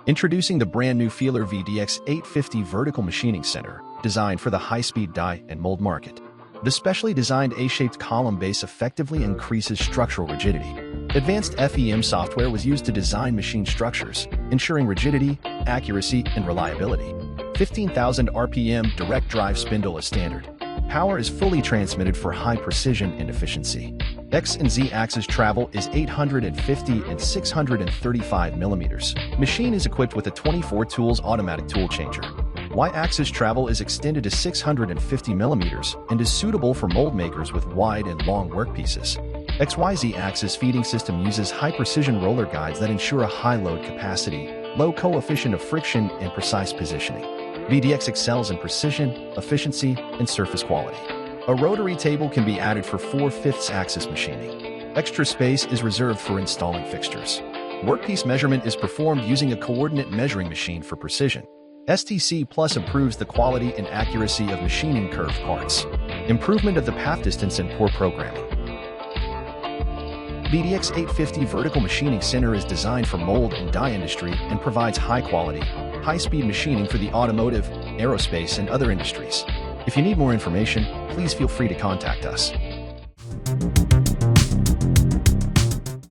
Introducing the brand new Feeler VDX-850 Vertical Machining Center, designed for the high-speed die and mold market. The specially designed A-shaped column base effectively increases structural rigidity. Advanced FEM software was used to design machine structures, ensuring rigidity, accuracy, and reliability. 15,000 RPM direct drive spindle is standard. Power is fully transmitted for high precision and efficiency. X and Z axis travel is 850 and 635 millimeters. Machine is equipped with a 24 tools automatic tool changer. Y-axis travel is extended to 650 millimeters and is suitable for mold makers with wide and long workpieces. XYZ axis feeding system uses high-precision roller guides that ensure a high load capacity, low coefficient of friction, and precise positioning. VDX excels in precision, efficiency, and surface quality. A rotary table can be added for 4/5 axis machining. Extra space is reserved for installing fixtures. Workpiece measurement is performed using a coordinate measuring machine for precision. STC Plus improves the quality and accuracy of machining curved parts. Improvement of the path distance and poor programming. VDX-850 Vertical Machining Center is designed for mold and die industry and provides high-quality, high-speed machining for the automotive, aerospace, and other industries. If you need more information, please feel free to contact us.